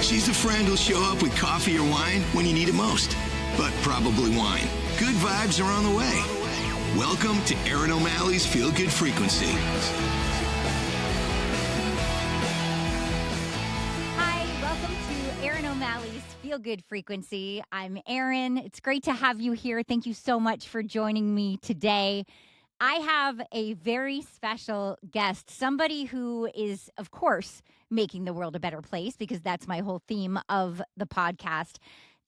She's the friend who'll show up with coffee or wine when you need it most. But probably wine. Good vibes are on the way. Welcome to Erin O'Malley's Feel Good Frequency. Hi, welcome to Erin O'Malley's Feel Good Frequency. I'm Erin. It's great to have you here. Thank you so much for joining me today. I have a very special guest, somebody who is, of course, making the world a better place, because that's my whole theme of the podcast.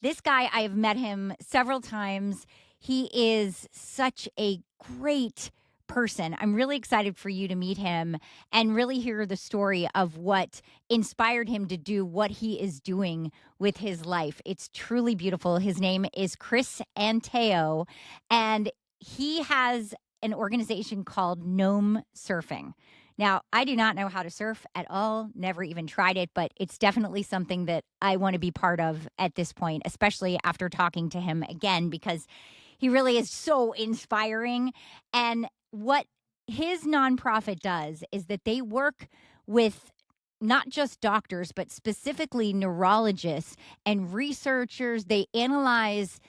This guy, I have met him several times. He is such a great person. I'm really excited for you to meet him and really hear the story of what inspired him to do what he is doing with his life. It's truly beautiful. His name is Chris Antao, and he has an organization called Gnome Surfing. Now, I do not know how to surf at all, never even tried it, but it's definitely something that I want to be part of at this point, especially after talking to him again, because he really is so inspiring. And what his nonprofit does is that they work with not just doctors, but specifically neurologists and researchers. They analyze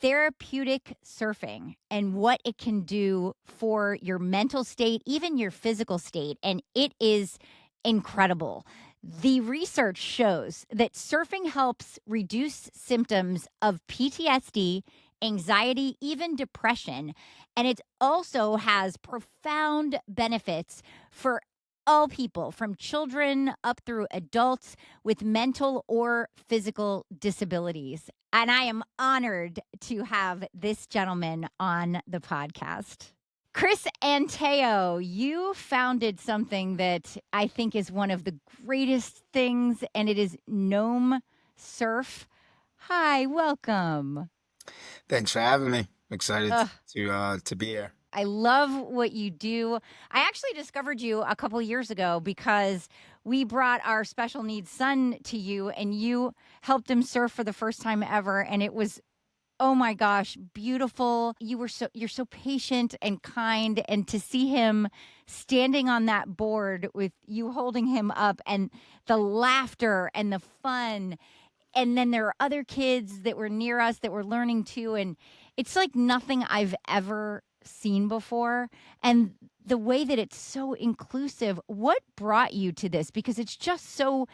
therapeutic surfing and what it can do for your mental state, even your physical state. And it is incredible. The research shows that surfing helps reduce symptoms of PTSD, anxiety, even depression. And it also has profound benefits for all people, from children up through adults with mental or physical disabilities. And I am honored to have this gentleman on the podcast. Chris Antao, you founded something that I think is one of the greatest things, and it is Gnome Surf. Hi, welcome. Thanks for having me. I'm excited to be here. I love what you do. I actually discovered you a couple years ago because we brought our special needs son to you, and you helped him surf for the first time ever. And it was, oh my gosh, beautiful. You're so patient and kind. And to see him standing on that board with you holding him up, and the laughter and the fun. And then there are other kids that were near us that were learning too. And it's like nothing I've ever seen before. And the way that it's so inclusive, what brought you to this? Because it's so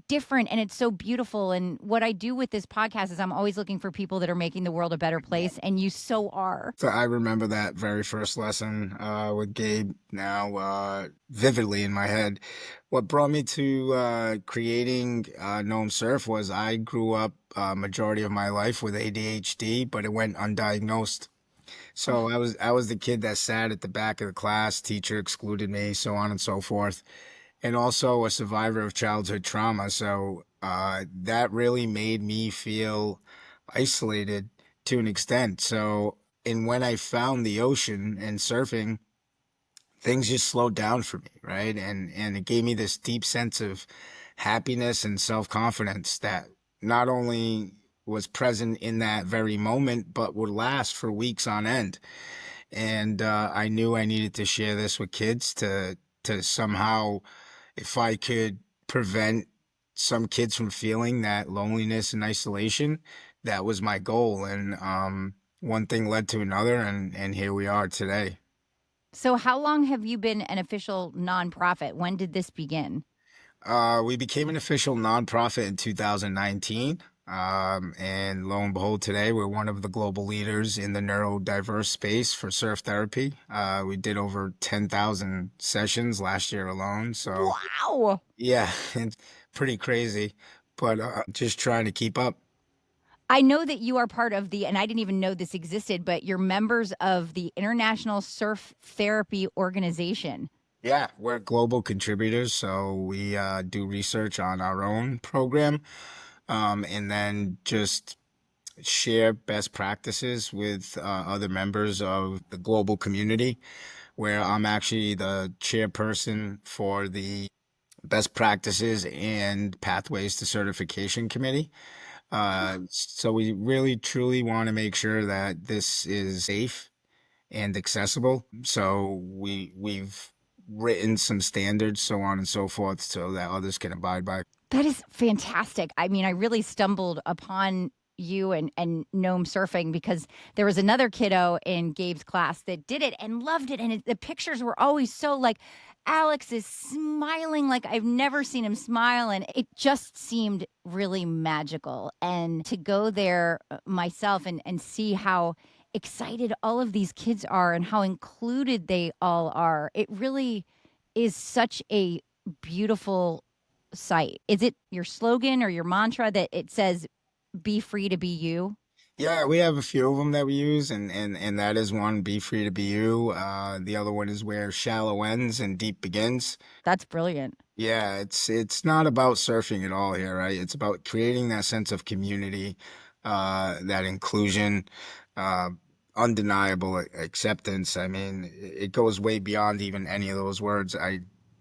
different and it's so beautiful. And what I do with this podcast is I'm always looking for people that are making the world a better place. And you so are. So I remember that very first lesson with Gabe now vividly in my head. What brought me to creating Gnome Surf was I grew up majority of my life with ADHD, but it went undiagnosed. So I was the kid that sat at the back of the class, teacher excluded me, so on and so forth, and also a survivor of childhood trauma. So that really made me feel isolated to an extent. So, and when I found the ocean and surfing, things just slowed down for me, right? And it gave me this deep sense of happiness and self-confidence that not only was present in that very moment, but would last for weeks on end. And I knew I needed to share this with kids to somehow, if I could prevent some kids from feeling that loneliness and isolation, that was my goal. And one thing led to another, and here we are today. So how long have you been an official nonprofit? When did this begin? We became an official nonprofit in 2019. And lo and behold, today we're one of the global leaders in the neurodiverse space for surf therapy. We did over 10,000 sessions last year alone. So, wow. Yeah, it's pretty crazy, but just trying to keep up. I know that you are part of and I didn't even know this existed, but you're members of the International Surf Therapy Organization. Yeah, we're global contributors, so we do research on our own program. And then just share best practices with other members of the global community, where I'm actually the chairperson for the best practices and pathways to certification committee. So we really truly want to make sure that this is safe and accessible. So we've written some standards, so on and so forth, so that others can abide by. That is fantastic. I mean, I really stumbled upon you and gnome surfing because there was another kiddo in Gabe's class that did it and loved it. And the pictures were always so like, Alex is smiling like I've never seen him smile. And it just seemed really magical. And to go there myself and see how excited all of these kids are and how included they all are, it really is such a beautiful site. Is it your slogan or your mantra that it says, be free to be you? Yeah, we have a few of them that we use, and that is one, be free to be you. The other one is where shallow ends and deep begins. That's brilliant. Yeah, it's not about surfing at all here, right? It's about creating that sense of community, that inclusion, uh, undeniable acceptance. I mean, it goes way beyond even any of those words.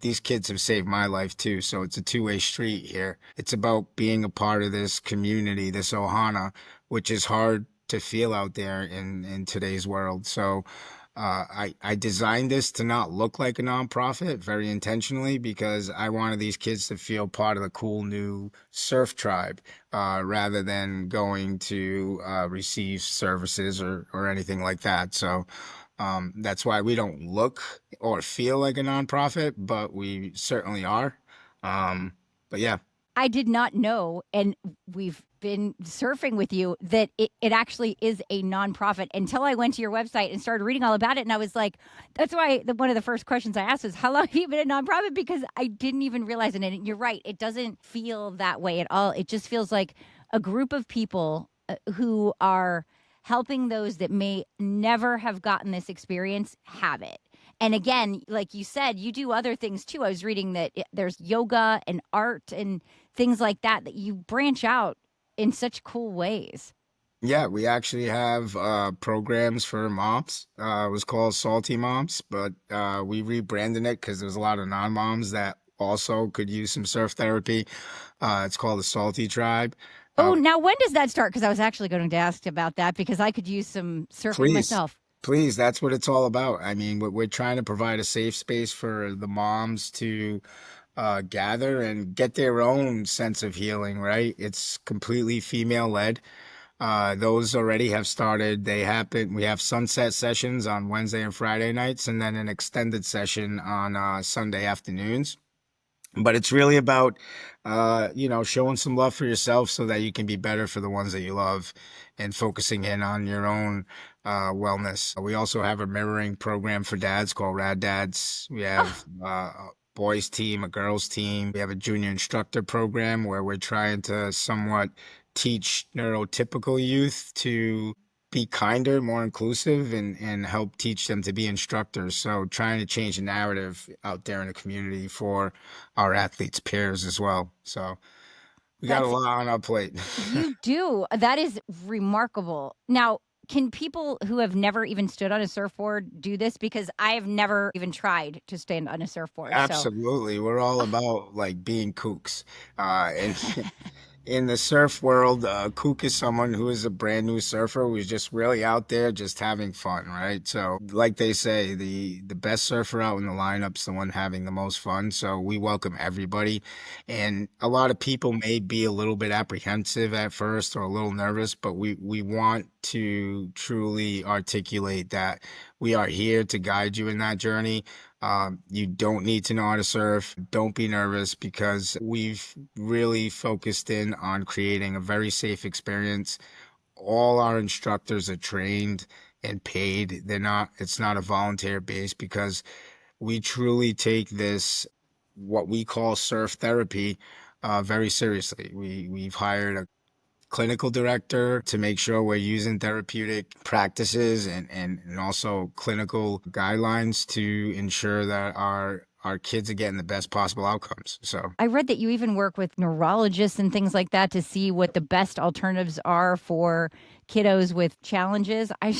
These kids have saved my life too, so it's a two-way street here. It's about being a part of this community, this ohana, which is hard to feel out there in today's world. So I designed this to not look like a nonprofit very intentionally because I wanted these kids to feel part of the cool new surf tribe, rather than going to receive services or anything like that. So that's why we don't look or feel like a nonprofit, but we certainly are. But yeah. I did not know, and we've been surfing with you, that it actually is a nonprofit until I went to your website and started reading all about it. And I was like, that's why one of the first questions I asked was, how long have you been a nonprofit? Because I didn't even realize it. And you're right, it doesn't feel that way at all. It just feels like a group of people who are helping those that may never have gotten this experience have it. And again, like you said, you do other things too. I was reading that there's yoga and art and things like that you branch out in such cool ways. Yeah, we actually have programs for moms. It was called Salty Moms, but we rebranded it because there's a lot of non-moms that also could use some surf therapy. It's called the Salty Tribe. Oh, now when does that start? Because I was actually going to ask about that because I could use some surfing Please. myself. Please, that's what it's all about. I mean, we're trying to provide a safe space for the moms to gather and get their own sense of healing, right? It's completely female led. Those already have started. They happen. We have sunset sessions on Wednesday and Friday nights, and then an extended session on Sunday afternoons. But it's really about, showing some love for yourself so that you can be better for the ones that you love and focusing in on your own wellness. We also have a mirroring program for dads called Rad Dads. We have a boys team, a girls team. We have a junior instructor program where we're trying to somewhat teach neurotypical youth to be kinder, more inclusive, and help teach them to be instructors. So trying to change the narrative out there in the community for our athletes' peers as well. So we got a lot on our plate. You do. That is remarkable. Now, can people who have never even stood on a surfboard do this? Because I have never even tried to stand on a surfboard. Absolutely. So. We're all about like being kooks. And in the surf world, kook is someone who is a brand new surfer who's just really out there just having fun, right? So like they say, the best surfer out in the lineup's the one having the most fun. So we welcome everybody. And a lot of people may be a little bit apprehensive at first or a little nervous, but we want to truly articulate that we are here to guide you in that journey. You don't need to know how to surf. Don't be nervous because we've really focused in on creating a very safe experience. All our instructors are trained and paid. It's not a volunteer base because we truly take this, what we call surf therapy, very seriously. We've hired a clinical director to make sure we're using therapeutic practices and also clinical guidelines to ensure that our kids are getting the best possible outcomes. So I read that you even work with neurologists and things like that to see what the best alternatives are for kiddos with challenges. I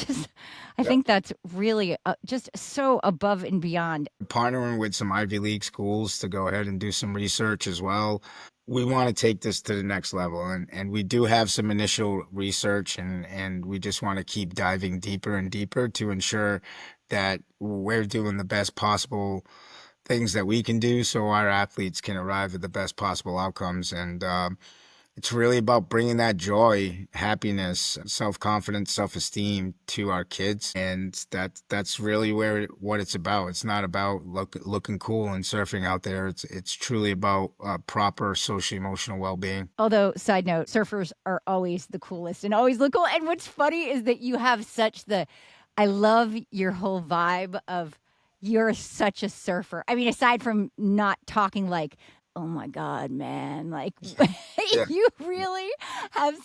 think that's really just so above and beyond. Partnering with some Ivy League schools to go ahead and do some research as well. We want to take this to the next level, and we do have some initial research, and we just want to keep diving deeper and deeper to ensure that we're doing the best possible things that we can do so our athletes can arrive at the best possible outcomes. And it's really about bringing that joy, happiness, self-confidence, self-esteem to our kids. And that's really what it's about. It's not about looking cool and surfing out there. It's truly about proper social-emotional well-being. Although, side note, surfers are always the coolest and always look cool. And what's funny is that you have I love your whole vibe of you're such a surfer. I mean, aside from not talking like, oh my God, man, like Yeah. you really have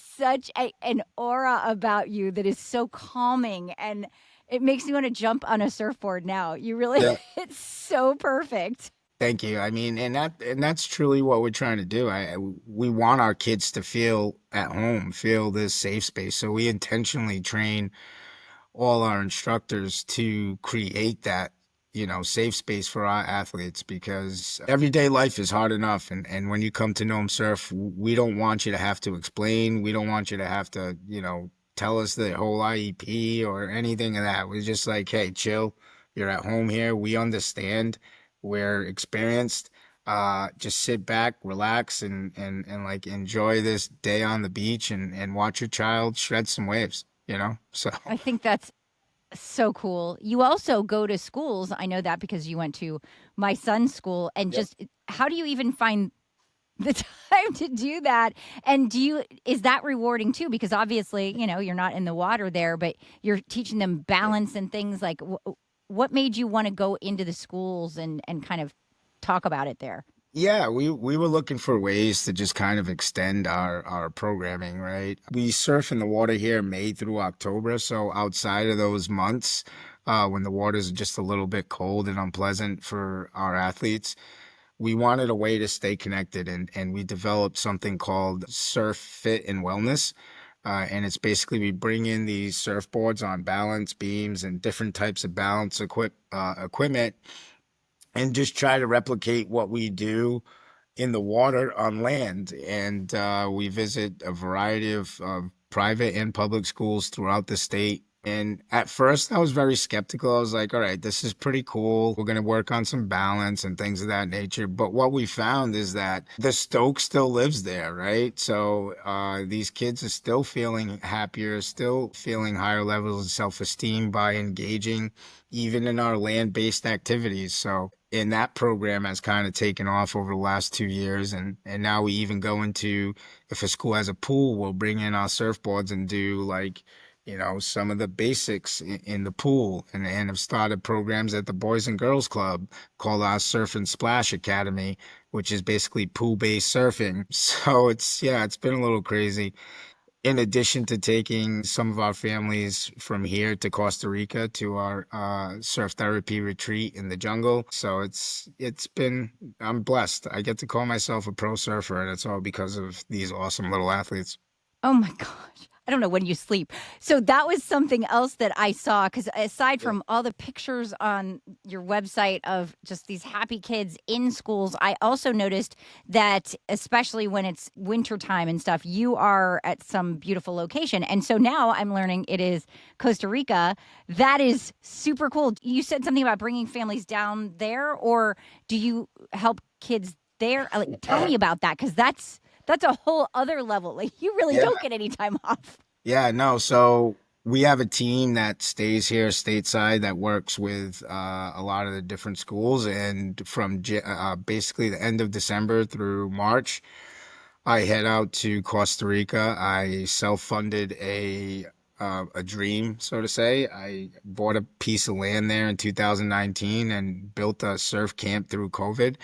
an aura about you that is so calming, and it makes me want to jump on a surfboard now. You really, Yeah. it's so perfect. Thank you. I mean, and that's truly what we're trying to do. We want our kids to feel at home, feel this safe space. So we intentionally train all our instructors to create that, safe space for our athletes, because everyday life is hard enough. And when you come to Gnome Surf, we don't want you to have to explain. We don't want you to have to, tell us the whole IEP or anything of that. We're just like, hey, chill. You're at home here. We understand. We're experienced. Just sit back, relax, and like enjoy this day on the beach and watch your child shred some waves. So I think that's so cool. You also go to schools. I know that because you went to my son's school. And Yep. just how do you even find the time to do that? And is that rewarding too? Because obviously, you're not in the water there, but you're teaching them balance and things like what made you want to go into the schools and kind of talk about it there? Yeah, we were looking for ways to just kind of extend our programming, right? We surf in the water here May through October, so outside of those months, when the waters are just a little bit cold and unpleasant for our athletes, we wanted a way to stay connected, and we developed something called Surf Fit and Wellness. And it's basically we bring in these surfboards on balance beams and different types of balance equipment, and just try to replicate what we do in the water on land. And we visit a variety of private and public schools throughout the state. And at first, I was very skeptical. I was like, all right, this is pretty cool. We're going to work on some balance and things of that nature. But what we found is that the stoke still lives there, right? So these kids are still feeling happier, still feeling higher levels of self-esteem by engaging even in our land-based activities. So and that program has kind of taken off over the last 2 years. And now we even go into, if a school has a pool, we'll bring in our surfboards and do like, some of the basics in the pool, and have started programs at the Boys and Girls Club called our Surf and Splash Academy, which is basically pool-based surfing. So it's been a little crazy. In addition to taking some of our families from here to Costa Rica to our surf therapy retreat in the jungle. So I'm blessed. I get to call myself a pro surfer, and it's all because of these awesome little athletes. Oh my gosh. I don't know when you sleep. So that was something else that I saw, because aside from all the pictures on your website of just these happy kids in schools, I also noticed that, especially when it's wintertime and stuff, you are at some beautiful location. And so now I'm learning it is Costa Rica. That is super cool. You said something about bringing families down there, or do you help kids there? Like, tell me about that, because that's a whole other level. Like, you really don't get any time off. Yeah, no. So we have a team that stays here stateside that works with a lot of the different schools. And from basically the end of December through March, I head out to Costa Rica. I self-funded a dream, so to say. I bought a piece of land there in 2019 and built a surf camp through COVID.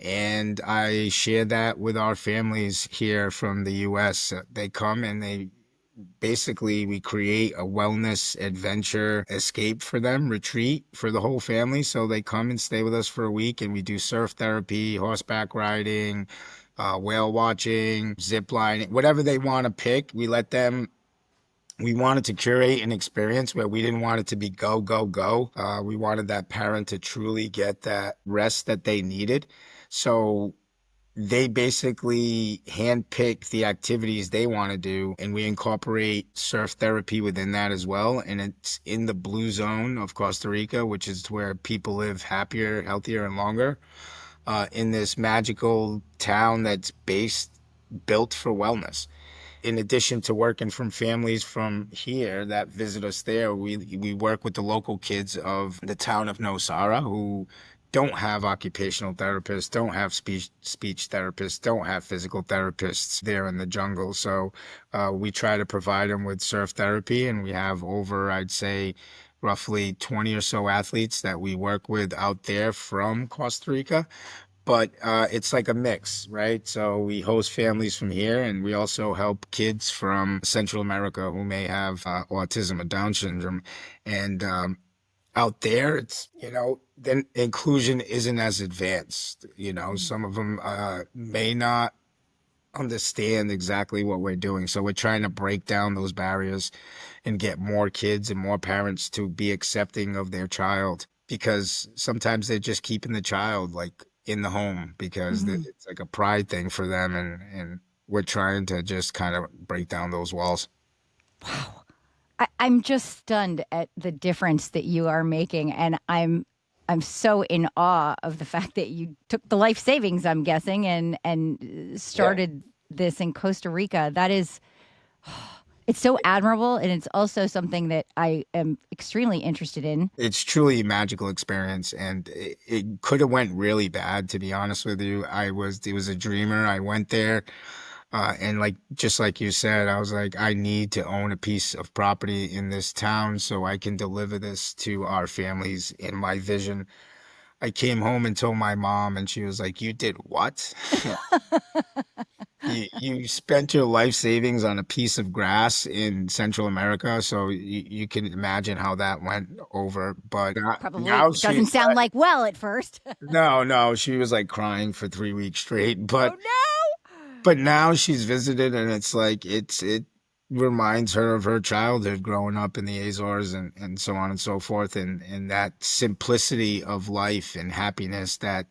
And I share that with our families here from the US. They come and we create a wellness adventure escape for them, retreat for the whole family. So they come and stay with us for a week, and we do surf therapy, horseback riding, whale watching, zip lining, whatever they want to pick. We let them. We wanted to curate an experience where we didn't want it to be go, go, go. We wanted that parent to truly get that rest that they needed. So they basically handpick the activities they want to do, and we incorporate surf therapy within that as well. And it's in the blue zone of Costa Rica, which is where people live happier, healthier, and longer. In this magical town that's built for wellness. In addition to working from families from here that visit us there, we work with the local kids of the town of Nosara who don't have occupational therapists, don't have speech therapists, don't have physical therapists there in the jungle. So we try to provide them with surf therapy, and we have over, I'd say, roughly 20 or so athletes that we work with out there from Costa Rica, but it's like a mix, right? So we host families from here, and we also help kids from Central America who may have autism or Down syndrome. And out there, then inclusion isn't as advanced. Some of them may not understand exactly what we're doing. So we're trying to break down those barriers and get more kids and more parents to be accepting of their child, because sometimes they're just keeping the child like in the home because Mhm. it's like a pride thing for them. And we're trying to just kind of break down those walls. Wow. I'm just stunned at the difference that you are making, and I'm so in awe of the fact that you took the life savings, I'm guessing, and Yeah. started this in Costa Rica. That is, it's so admirable, and it's also something that I am extremely interested in. It's truly a magical experience, and it could have went really bad, to be honest with you. It was a dreamer. I went there, and like, just like you said, I was like, I need to own a piece of property in this town so I can deliver this to our families in my vision. I came home and told my mom, and she was like, "You did what?" You spent your life savings on a piece of grass in Central America, so you can imagine how that went over. But Probably now doesn't she's sound like well at first. no, she was like crying for 3 weeks straight. Oh But now she's visited, and it's like it reminds her of her childhood growing up in the Azores, and so on and so forth, and that simplicity of life and happiness that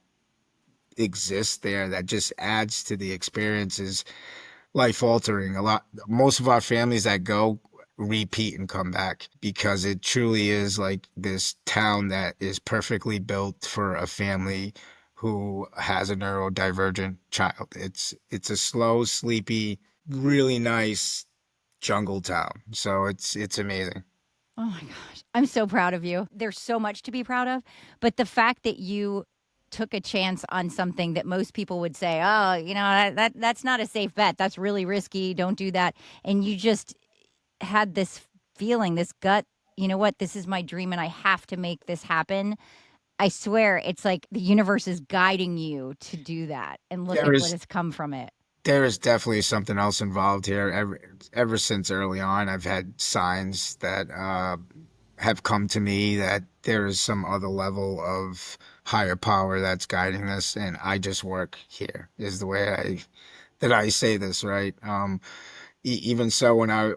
exists there that just adds to the experiences, life altering. Most of our families that go repeat and come back because it truly is like this town that is perfectly built for a family who has a neurodivergent child. It's a slow, sleepy, really nice jungle town. So it's amazing. Oh my gosh. I'm so proud of you. There's so much to be proud of. But the fact that you took a chance on something that most people would say, oh, that's not a safe bet. That's really risky. Don't do that. And you just had this feeling, this gut, you know what? This is my dream and I have to make this happen. I swear it's like the universe is guiding you to do that. And look There at what is has come from it. there is definitely something else involved here. Ever since early on, I've had signs that have come to me that there is some other level of higher power that's guiding this, and I just work here. Is the way I say this, right? Even so, when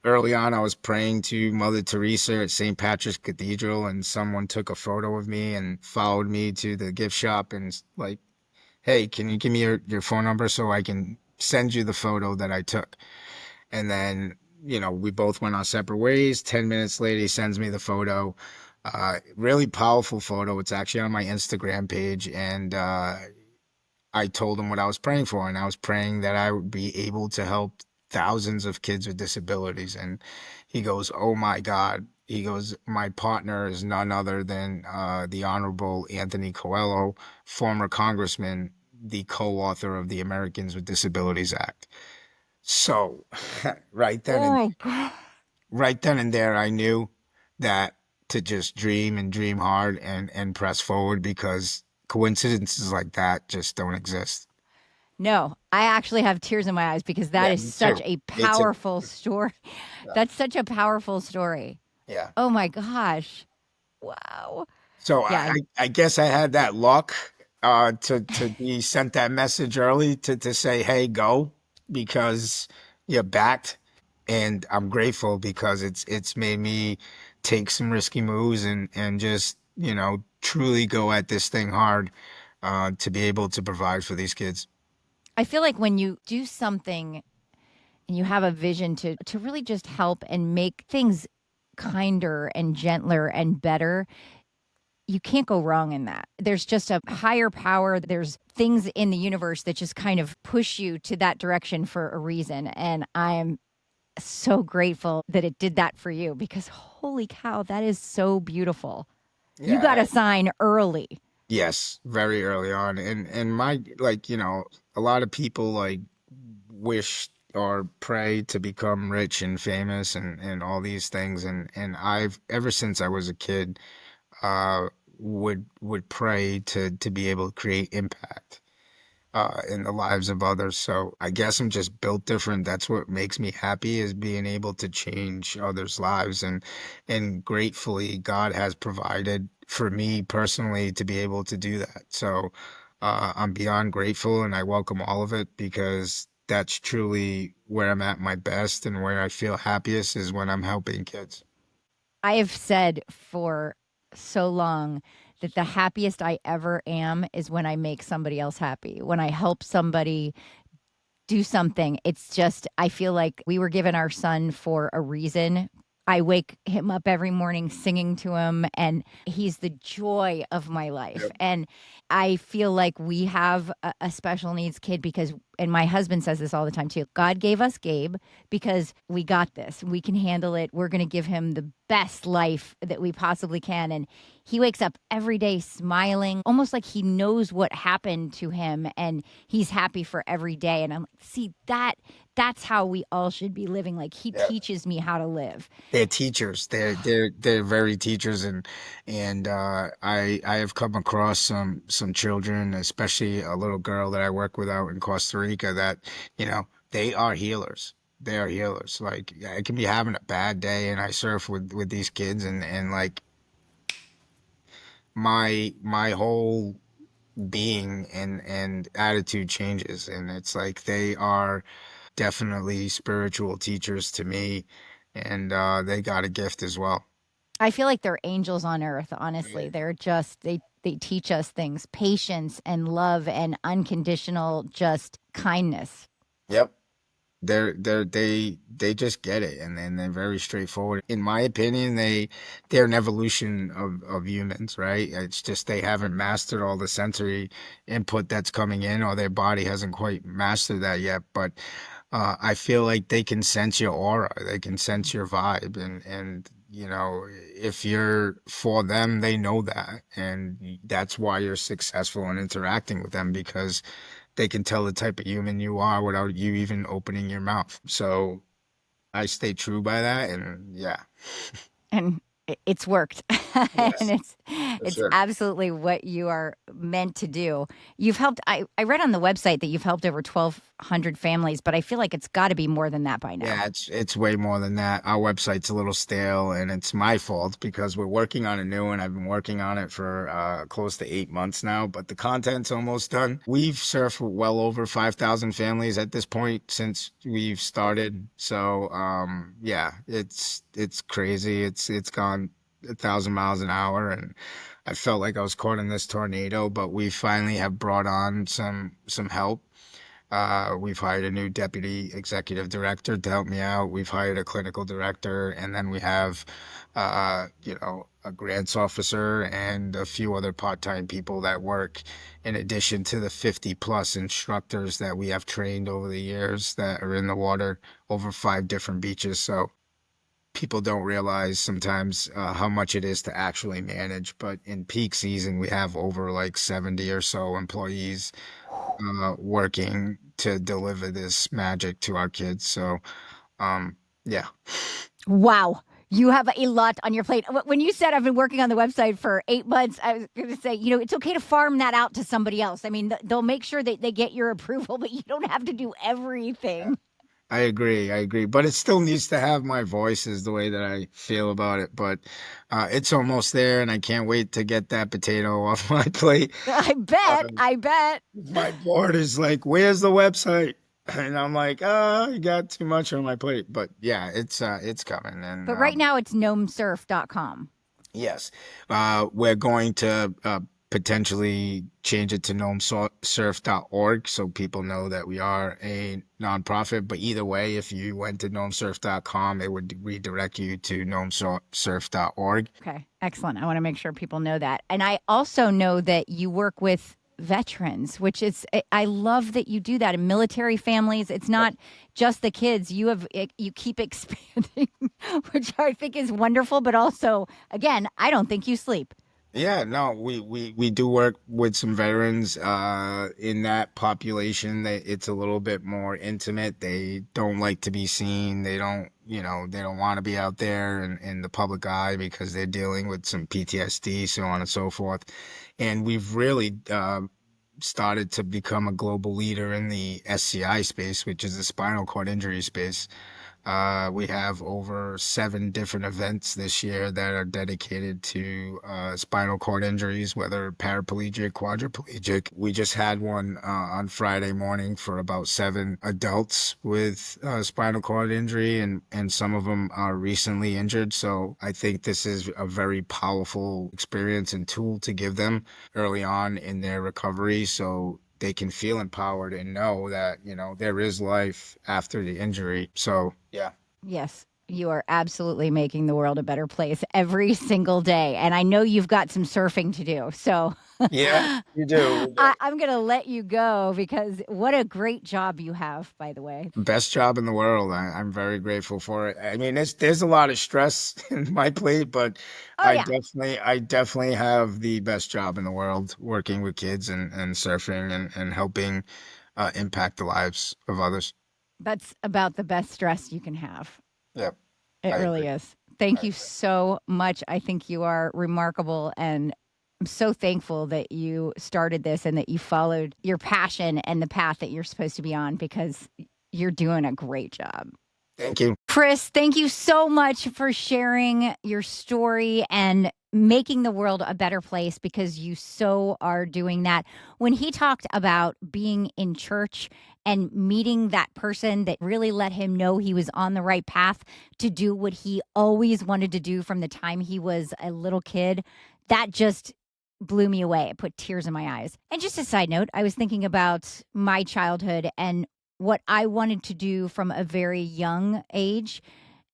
early on, I was praying to Mother Teresa at St. Patrick's Cathedral, and someone took a photo of me and followed me to the gift shop and like, hey, can you give me your phone number so I can send you the photo that I took? And then, we both went our separate ways. 10 minutes later, he sends me the photo. Really powerful photo. It's actually on my Instagram page. And I told him what I was praying for. And I was praying that I would be able to help thousands of kids with disabilities. And he goes, "Oh my God." He goes, "My partner is none other than the Honorable Anthony Coelho, former congressman, the co-author of the Americans with Disabilities Act." So right then Oh and my God. right then and there, I knew that to just dream and dream hard and press forward, because coincidences like that just don't exist. No, I actually have tears in my eyes because that Yeah, is me such too. a Me too. powerful story. Yeah. That's such a powerful story. Yeah. Oh my gosh. Wow. So Yeah. I guess I had that luck to be sent that message early to say, hey, go, because you're backed. And I'm grateful because it's made me take some risky moves and just, truly go at this thing hard. to be able to provide for these kids. I feel like when you do something and you have a vision to really just help and make things kinder and gentler and better, you can't go wrong in that. There's just a higher power. There's things in the universe that just kind of push you to that direction for a reason. And I'm so grateful that it did that for you, because holy cow, that is so beautiful. You got Yeah. a sign early. Yes, very early on. And my, like, a lot of people like wish or pray to become rich and famous and all these things. And I've ever since I was a kid, uh would pray to be able to create impact in the lives of others. So I guess I'm just built different. That's what makes me happy, is being able to change others' lives. And gratefully, God has provided for me personally to be able to do that. So I'm beyond grateful, and I welcome all of it, because that's truly where I'm at my best and where I feel happiest, is when I'm helping kids. I have said for so long that the happiest I ever am is when I make somebody else happy, when I help somebody do something. It's just, I feel like we were given our son for a reason. I wake him up every morning singing to him, and he's the joy of my life. Yep. And I feel like we have a special needs kid because, and my husband says this all the time too, God gave us Gabe because we got this. We can handle it. We're going to give him the best life that we possibly can. And he wakes up every day smiling, almost like he knows what happened to him and he's happy for every day. And I'm like, see, that's how we all should be living. Like, he teaches me how to live. They're teachers. They're very teachers, and I have come across some children, especially a little girl that I work with out in Costa Rica, that they are healers. They are healers. Like, I can be having a bad day, and I surf with these kids, and like my whole being and attitude changes, and it's like they are definitely spiritual teachers to me, and they got a gift as well. I feel like they're angels on earth, honestly. They're just, they teach us things, patience and love and unconditional just kindness. Yep. They just get it, and then they're very straightforward. In my opinion, they're an evolution of humans, right? It's just they haven't mastered all the sensory input that's coming in, or their body hasn't quite mastered that yet. But I feel like they can sense your aura, they can sense your vibe, and if you're for them, they know that, and that's why you're successful in interacting with them, because they can tell the type of human you are without you even opening your mouth. So I stay true by that, and yeah. And it's worked. And Yes, for it's sure. absolutely what you are meant to do. You've helped, I read on the website that you've helped over 1,200 families, but I feel like it's got to be more than that by now. Yeah, it's way more than that. Our website's a little stale, and it's my fault because we're working on a new one. I've been working on it for close to 8 months now, but the content's almost done. We've surfed well over 5,000 families at this point since we've started. So yeah, it's crazy. It's gone 1,000 miles an hour, and I felt like I was caught in this tornado. But we finally have brought on some help. We've hired a new deputy executive director to help me out. We've hired a clinical director, and then we have, a grants officer and a few other part-time people that work in addition to the 50 plus instructors that we have trained over the years that are in the water over 5 different beaches. So people don't realize sometimes how much it is to actually manage. But in peak season, we have over like 70 or so employees working to deliver this magic to our kids. So, yeah. Wow. You have a lot on your plate. When you said I've been working on the website for 8 months, I was going to say, it's okay to farm that out to somebody else. I mean, they'll make sure that they get your approval, but you don't have to do everything. I agree. But it still needs to have my voice, is the way that I feel about it. But it's almost there, and I can't wait to get that potato off my plate. I bet. My board is like, where's the website? And I'm like, I got too much on my plate. But yeah, it's coming. And But right now it's gnomesurf.com. yes, we're going to potentially change it to gnomesurf.org so people know that we are a nonprofit. But either way, if you went to gnomesurf.com, it would redirect you to gnomesurf.org. Okay, excellent. I want to make sure people know that. And I also know that you work with veterans, which is, I love that you do that in military families. It's not just the kids. You keep expanding, which I think is wonderful. But also, again, I don't think you sleep. Yeah, no, we do work with some veterans in that population. It's a little bit more intimate. They don't like to be seen. They don't want to be out there in the public eye because they're dealing with some PTSD, so on and so forth. And we've really started to become a global leader in the SCI space, which is the spinal cord injury space. We have over 7 different events this year that are dedicated to spinal cord injuries, whether paraplegic, quadriplegic. We just had one on Friday morning for about 7 adults with spinal cord injury, and some of them are recently injured. So I think this is a very powerful experience and tool to give them early on in their recovery, so they can feel empowered and know that, there is life after the injury. So, yeah. Yes, you are absolutely making the world a better place every single day. And I know you've got some surfing to do. So Yeah, you do. I'm going to let you go because what a great job you have, by the way. Best job in the world. I'm very grateful for it. I mean, there's a lot of stress in my plate, but I definitely have the best job in the world working with kids and surfing and helping impact the lives of others. That's about the best stress you can have. Yep. It really is. Thank you so much. I think you are remarkable, and I'm so thankful that you started this and that you followed your passion and the path that you're supposed to be on, because you're doing a great job. Thank you. Chris, thank you so much for sharing your story and making the world a better place, because you so are doing that. When he talked about being in church and meeting that person that really let him know he was on the right path to do what he always wanted to do from the time he was a little kid, that just blew me away. It put tears in my eyes. And just a side note, I was thinking about my childhood and what I wanted to do from a very young age.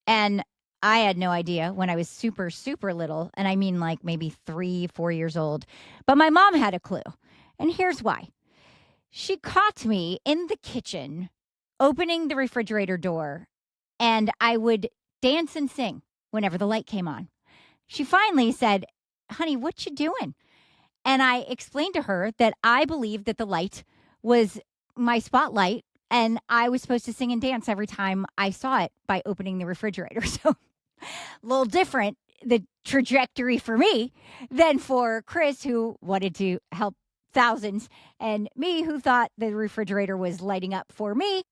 And I had no idea when I was super, super little. And I mean like maybe 3, 4 years old. But my mom had a clue. And here's why. She caught me in the kitchen opening the refrigerator door, and I would dance and sing whenever the light came on. She finally said, "Honey, what you doing?" And I explained to her that I believed that the light was my spotlight, and I was supposed to sing and dance every time I saw it by opening the refrigerator. So a little different, the trajectory for me than for Chris, who wanted to help thousands, and me, who thought the refrigerator was lighting up for me.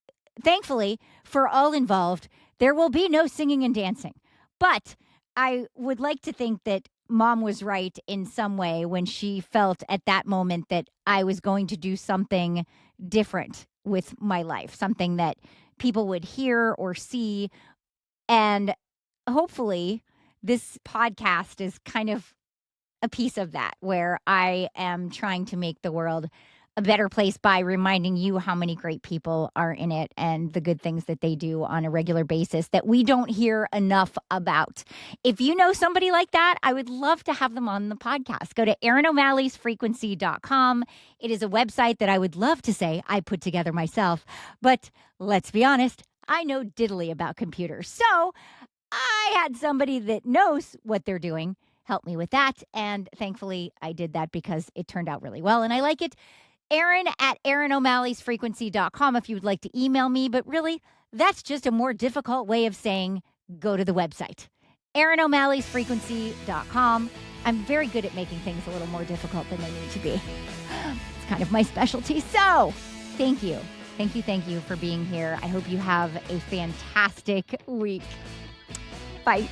Thankfully, for all involved, there will be no singing and dancing. But I would like to think that Mom was right in some way when she felt at that moment that I was going to do something different with my life, something that people would hear or see. And hopefully this podcast is kind of a piece of that, where I am trying to make the world a better place by reminding you how many great people are in it and the good things that they do on a regular basis that we don't hear enough about. If you know somebody like that, I would love to have them on the podcast. Go to ErinO'Malley'sFrequency.com. It is a website that I would love to say I put together myself, but let's be honest, I know diddly about computers. So I had somebody that knows what they're doing help me with that. And thankfully, I did that because it turned out really well and I like it. Erin at ErinO'Malley'sFrequency.com if you would like to email me. But really, that's just a more difficult way of saying go to the website. ErinO'Malley'sFrequency.com. I'm very good at making things a little more difficult than they need to be. It's kind of my specialty. So thank you. Thank you for being here. I hope you have a fantastic week. Bye.